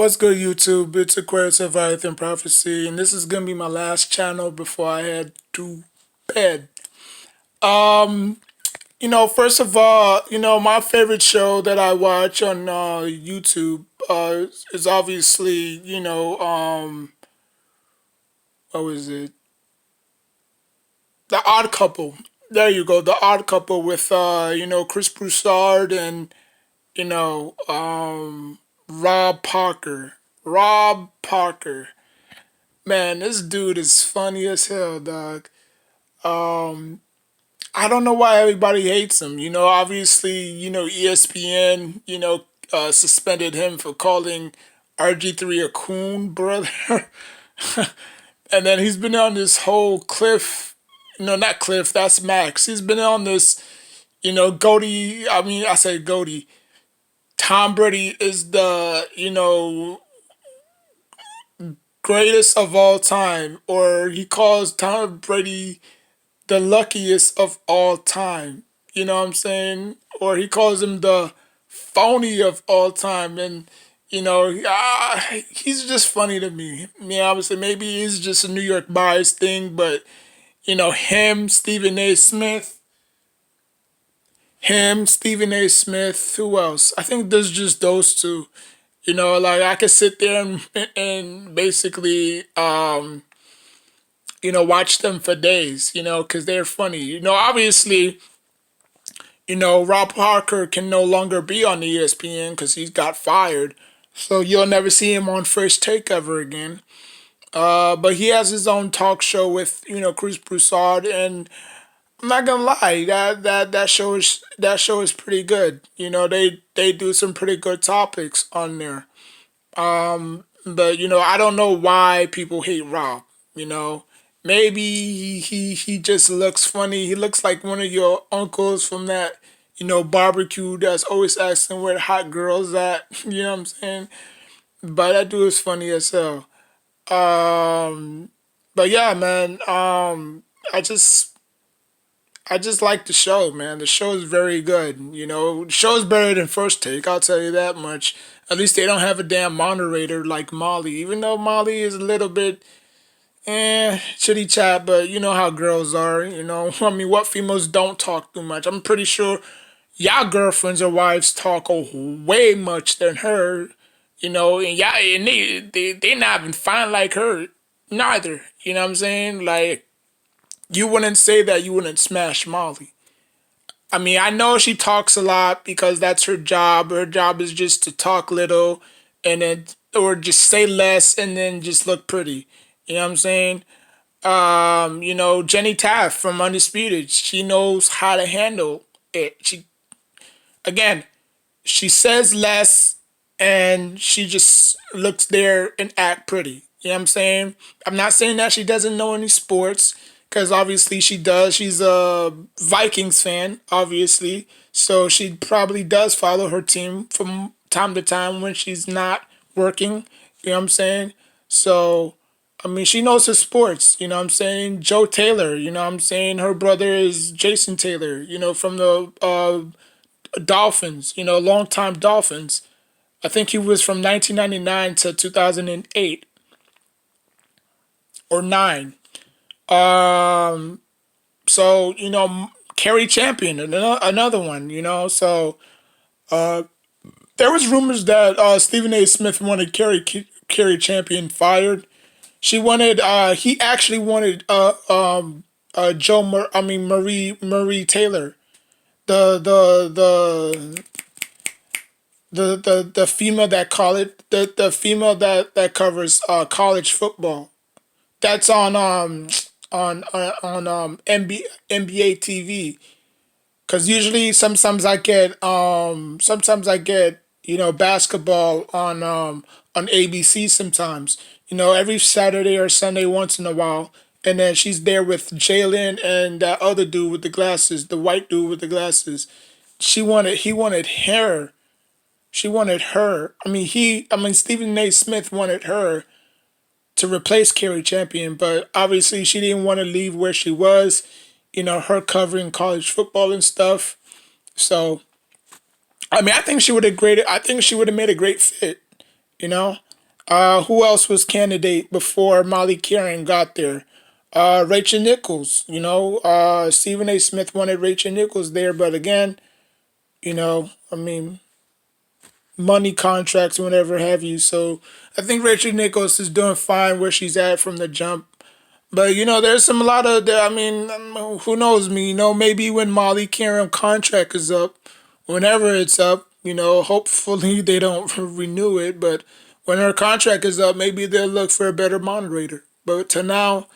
What's good, YouTube? It's Aquarius of Earth and Prophecy, and this is gonna be my last channel before I head to bed. Um, first of all, my favorite show that I watch on YouTube is obviously, what was it? The Odd Couple. There you go, The Odd Couple with Chris Broussard and you know, Rob Parker. Rob Parker. Man, this dude is funny as hell, dog. Um, I don't know why everybody hates him. Obviously, ESPN, suspended him for calling RG3 a coon, brother. And then he's been on this whole Cliff, no, not Cliff, that's Max. He's been on this, Goaty, I say Goaty. Tom Brady is the, greatest of all time, or he calls Tom Brady the luckiest of all time. You know what I'm saying? Or he calls him the phony of all time. And, he's just funny to me. I mean, obviously, maybe he's just a New York bias thing, but, him, Stephen A. Smith, who else? I think there's just those two. Like I could sit there and basically, watch them for days, because they're funny. Obviously, Rob Parker can no longer be on the ESPN because he's got fired. So you'll never see him on First Take ever again. But he has his own talk show with, Chris Broussard, and I'm not gonna lie, that show is pretty good. They do some pretty good topics on there. But I don't know why people hate Rob. You know, maybe he just looks funny. He looks like one of your uncles from that barbecue that's always asking where the hot girls at. You know what I'm saying? But that dude is funny as hell. Um, but yeah, man. I just I just like the show, man. The show is very good. The show is better than First Take. I'll tell you that much. At least they don't have a damn moderator like Molly. Even though Molly is a little bit chitty chat, but you know how girls are. I mean, what females don't talk too much. I'm pretty sure y'all girlfriends or wives talk way much than her. And y'all and they not even fine like her neither. You know what I'm saying? Like you wouldn't say that you wouldn't smash Molly. I mean, I know she talks a lot because that's her job. Her job is just to talk little and then, or just say less and then just look pretty. You know what I'm saying? Jenny Taft from Undisputed, she knows how to handle it. Again, she says less and she just looks there and act pretty. You know what I'm saying? I'm not saying that she doesn't know any sports because obviously she does. She's a Vikings fan, obviously. So she probably does follow her team from time to time when she's not working. You know what I'm saying? So, I mean, she knows her sports. You know what I'm saying? Joe Taylor, you know what I'm saying? Her brother is Jason Taylor, from the Dolphins, longtime Dolphins. I think he was from 1999 to 2008 or 9. Um, so, Kerry Champion, another one, So uh, there was rumors that Stephen A. Smith wanted Kerry Champion fired. He actually wanted Marie Taylor, the the female that call it the female that covers college football. That's on NBA TV. Cause usually sometimes I get basketball on ABC sometimes. Every Saturday or Sunday once in a while. And then she's there with Jalen and that other dude with the glasses, the white dude with the glasses. He wanted her. She wanted her. Stephen A. Smith wanted her to replace Kerry Champion, but obviously she didn't want to leave where she was, her covering college football and stuff. So, I think she would have made a great fit, you know? Who else was candidate before Molly Karen got there? Rachel Nichols. Stephen A. Smith wanted Rachel Nichols there, but again, I mean, money contracts, whatever have you. So I think Rachel Nichols is doing fine where she's at from the jump. But there's some a lot of I mean, who knows me? Maybe when Molly Karen contract is up, whenever it's up, hopefully they don't renew it. But when her contract is up, maybe they'll look for a better moderator. But to now,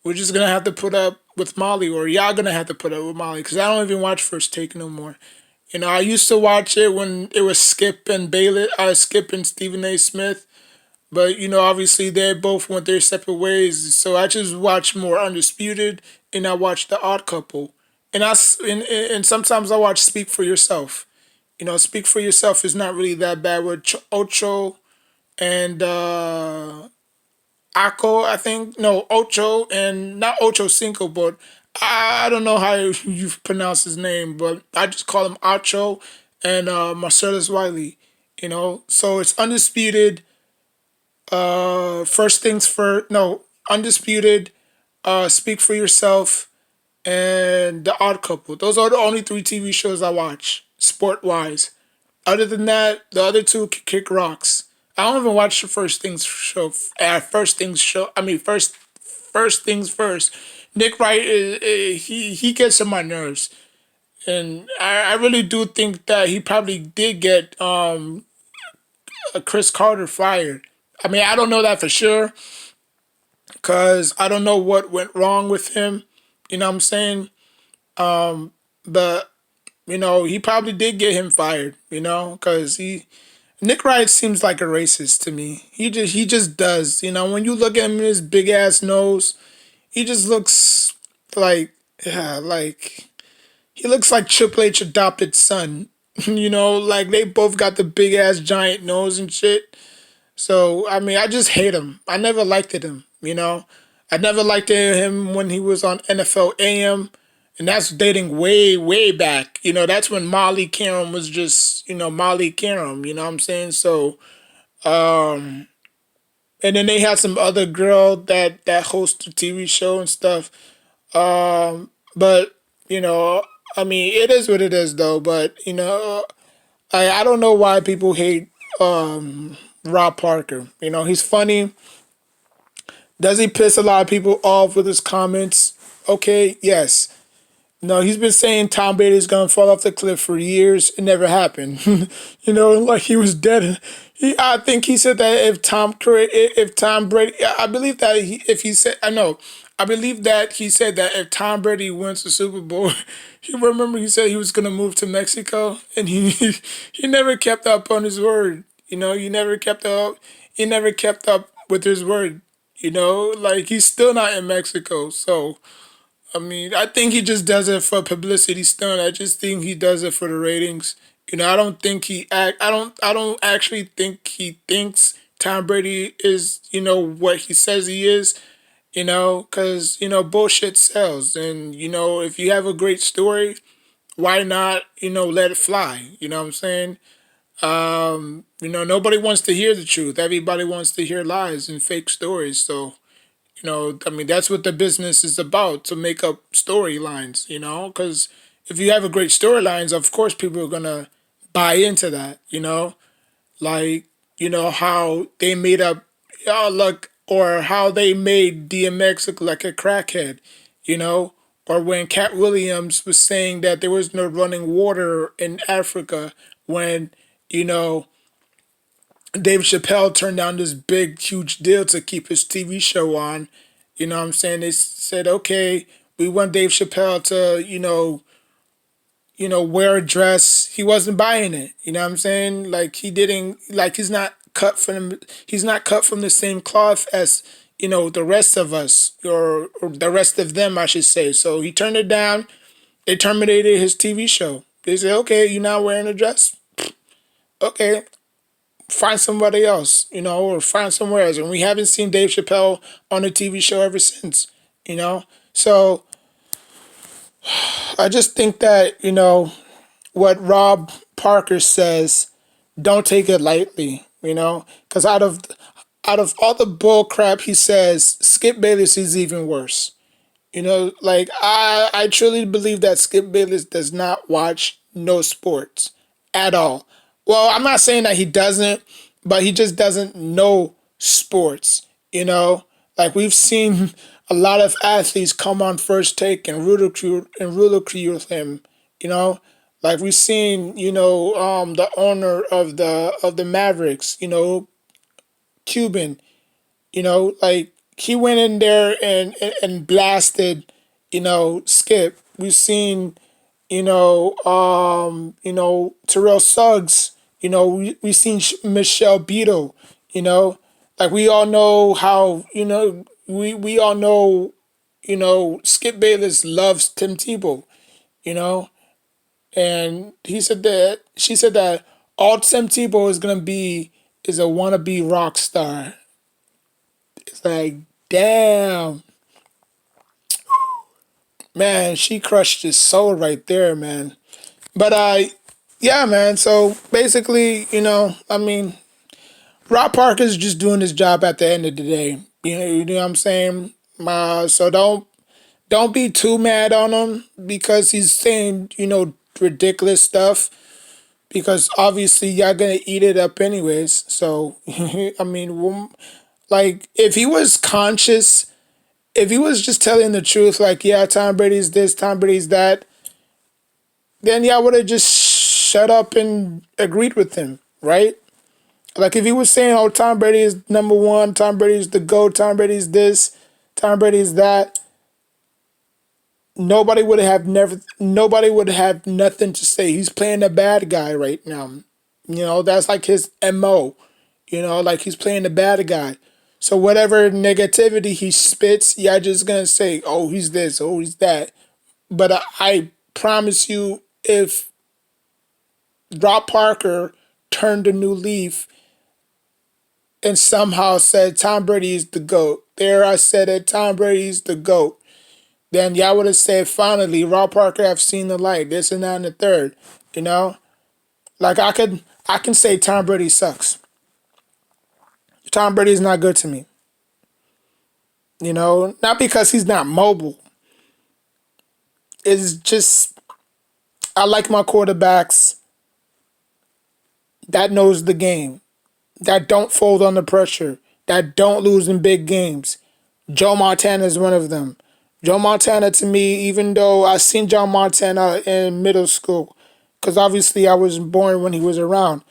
we're just gonna have to put up with Molly, or y'all gonna have to put up with Molly, because I don't even watch First Take no more. I used to watch it when it was Skip and Bayless, Skip and Stephen A. Smith. But obviously they both went their separate ways. So I just watch more Undisputed, and I watch The Odd Couple, and sometimes I watch Speak for Yourself. Speak for Yourself is not really that bad with Ocho and Ako. I think no Ocho and not Ocho Cinco, but I don't know how you pronounce his name, but I just call him Ocho and Marcellus Wiley. So it's Undisputed, first things first. No, Undisputed, Speak for Yourself, and The Odd Couple. Those are the only three TV shows I watch, sport wise. Other than that, the other two kick rocks. I don't even watch the First Things show. First Things show. I mean, first things first. Nick Wright, he gets on my nerves, and I really do think that he probably did get Chris Carter fired. I mean, I don't know that for sure, because I don't know what went wrong with him. You know what I'm saying? But he probably did get him fired. Because Nick Wright seems like a racist to me. He just does. When you look at him, his big ass nose, he just looks like, yeah, like he looks like Triple H adopted son. Like they both got the big ass giant nose and shit. So I mean, I just hate him. I never liked him. I never liked him when he was on NFL AM, and that's dating way way back. That's when Molly Karam was just Molly Karam. You know what I'm saying? So and then they had some other girl that hosts a TV show and stuff. But I mean, it is what it is though. But I don't know why people hate Rob Parker. He's funny. Does he piss a lot of people off with his comments? Okay, yes. No, he's been saying Tom Brady's gonna fall off the cliff for years. It never happened. Like he was dead. I think he said that if Tom Brady, I believe that if he said, I know, I believe that he said that if Tom Brady wins the Super Bowl, you remember he said he was gonna move to Mexico, and he he never kept up on his word. He never kept up. He never kept up with his word. Like he's still not in Mexico, so. I mean, I think he just does it for publicity stunt. I just think he does it for the ratings. I don't think he act. I don't actually think he thinks Tom Brady is what he says he is. Because bullshit sells, and if you have a great story, why not let it fly? You know what I'm saying? Nobody wants to hear the truth. Everybody wants to hear lies and fake stories. So I mean, that's what the business is about, to make up storylines, because if you have a great storylines, of course people are going to buy into that, like, how they made up, look, or how they made DMX look like a crackhead, or when Cat Williams was saying that there was no running water in Africa when, you know, Dave Chappelle turned down this big, huge deal to keep his TV show on. You know what I'm saying? They said, okay, we want Dave Chappelle to, wear a dress. He wasn't buying it. You know what I'm saying? Like he didn't, like he's not cut from the same cloth as, the rest of us, or the rest of them, I should say. So he turned it down. They terminated his TV show. They said, okay, you're not wearing a dress? Okay, find somebody else, or find somewhere else. And we haven't seen Dave Chappelle on a TV show ever since, So I just think that, what Rob Parker says, don't take it lightly, because out of all the bull crap he says, Skip Bayless is even worse. Like I truly believe that Skip Bayless does not watch no sports at all. Well, I'm not saying that he doesn't, but he just doesn't know sports. Like we've seen a lot of athletes come on First Take and ridicule him. You know, like we've seen the owner of the Mavericks. Cuban. Like he went in there and blasted, Skip. We've seen, Terrell Suggs. We seen Michelle Beadle. Like we all know how we all know Skip Bayless loves Tim Tebow. You know, and she said that all Tim Tebow is gonna be is a wannabe rock star. It's like, damn, man, she crushed his soul right there, man. But yeah, man. So basically, I mean, Rob Parker's just doing his job at the end of the day. You know what I'm saying? So don't be too mad on him because he's saying ridiculous stuff. Because obviously y'all gonna eat it up anyways. So I mean, like if he was conscious, if he was just telling the truth, like, yeah, Tom Brady's this, Tom Brady's that, then yeah, I would have just shut up and agreed with him, right? Like if he was saying, oh, Tom Brady is number one, Tom Brady's the GOAT, Tom Brady's this, Tom Brady's that, nobody would have nothing to say. He's playing the bad guy right now. That's like his MO. Like he's playing the bad guy. So whatever negativity he spits, y'all just gonna say, oh, he's this, oh, he's that. But I promise you, if Rob Parker turned a new leaf and somehow said Tom Brady is the GOAT, there I said it, Tom Brady's the GOAT, then y'all would have said, finally, Rob Parker have seen the light, this and that and the third. Like I can say Tom Brady sucks. Tom Brady is not good to me. Not because he's not mobile. It's just I like my quarterbacks that knows the game, that don't fold under pressure, that don't lose in big games. Joe Montana is one of them. Joe Montana to me, even though I seen Joe Montana in middle school, because obviously I was born when he was around.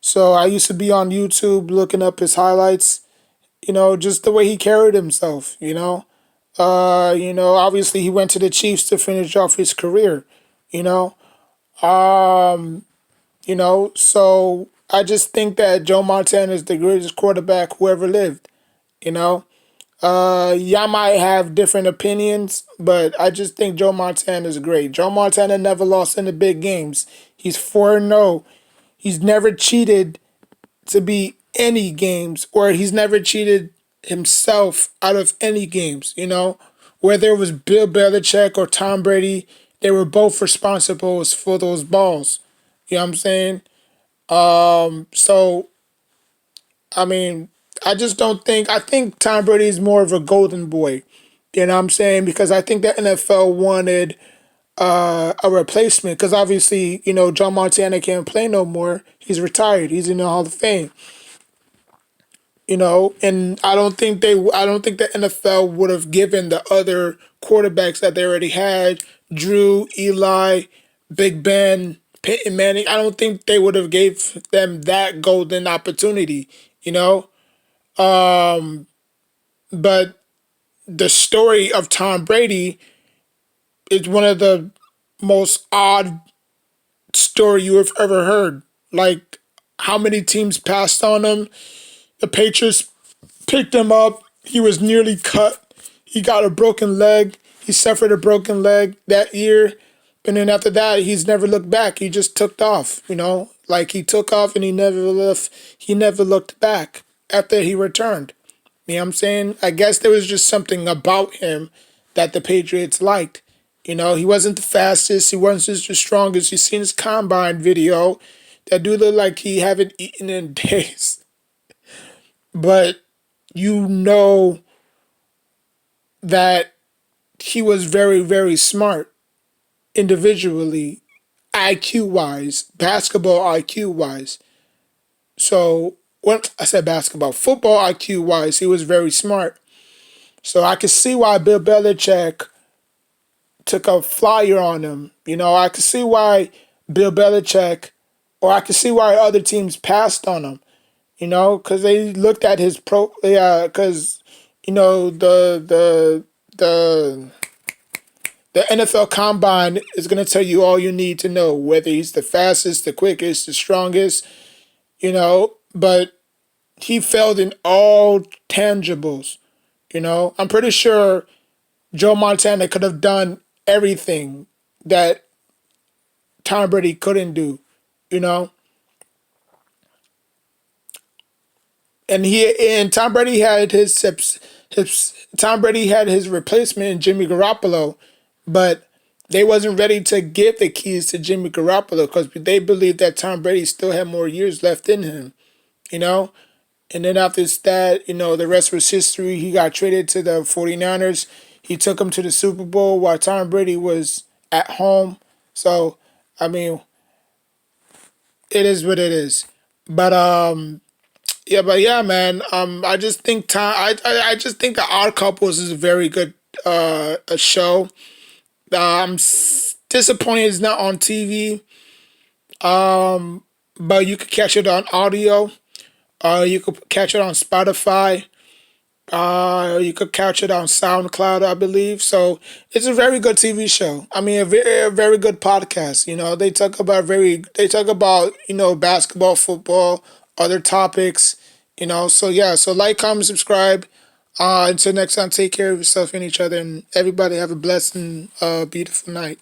So I used to be on YouTube looking up his highlights, just the way he carried himself, obviously he went to the Chiefs to finish off his career, you know. Um, so I just think that Joe Montana is the greatest quarterback who ever lived, you know. Y'all might have different opinions, but I just think Joe Montana is great. Joe Montana never lost in the big games. He's 4-0. He's never cheated to be any games, or he's never cheated himself out of any games, Whether it was Bill Belichick or Tom Brady, they were both responsible for those balls. You know what I'm saying? So, I mean, I just don't think, I think Tom Brady is more of a golden boy. You know what I'm saying? Because I think the NFL wanted a replacement. Because obviously, John Montana can't play no more. He's retired. He's in the Hall of Fame. And I don't think the NFL would have given the other quarterbacks that they already had, Drew, Eli, Big Ben, Peyton Manning. I don't think they would have gave them that golden opportunity, you know. But the story of Tom Brady is one of the most odd story you have ever heard. Like how many teams passed on him. The Patriots picked him up. He was nearly cut. He got a broken leg. He suffered a broken leg that year. And then after that, he's never looked back. He just took off, Like he took off and he never left. He never looked back after he returned. You know what I'm saying? I guess there was just something about him that the Patriots liked. He wasn't the fastest. He wasn't the strongest. You seen his combine video. That dude looked like he haven't eaten in days. But you know that he was very, very smart individually, IQ wise, basketball IQ wise. So when I said basketball, football IQ wise, he was very smart. So I could see why Bill Belichick took a flyer on him. You know, I could see why Bill Belichick, or I could see why other teams passed on him. You know, because they looked at his pro. Yeah, because you know the the NFL Combine is going to tell you all you need to know, whether he's the fastest, the quickest, the strongest. You know, but he failed in all tangibles. You know, I'm pretty sure Joe Montana could have done everything that Tom Brady couldn't do. You know, and Tom Brady had his Tom Brady had his replacement in Jimmy Garoppolo, but they wasn't ready to give the keys to Jimmy Garoppolo because they believed that Tom Brady still had more years left in him. You know, and then after that, you know, the rest was history. He got traded to the 49ers. He took him to the Super Bowl while Tom Brady was at home. So, I mean, it is what it is. But yeah, but yeah, man. I just think I just think the Odd Couples is a very good a show. Disappointed it's not on TV. But you could catch it on audio. You could catch it on Spotify. You could catch it on SoundCloud, I believe. So it's a very good TV show. I mean, a very good podcast. You know, they talk about you know basketball, football, other topics. You know, so yeah, so like, comment, subscribe. Until next time, take care of yourself and each other, and everybody have a blessed and beautiful night.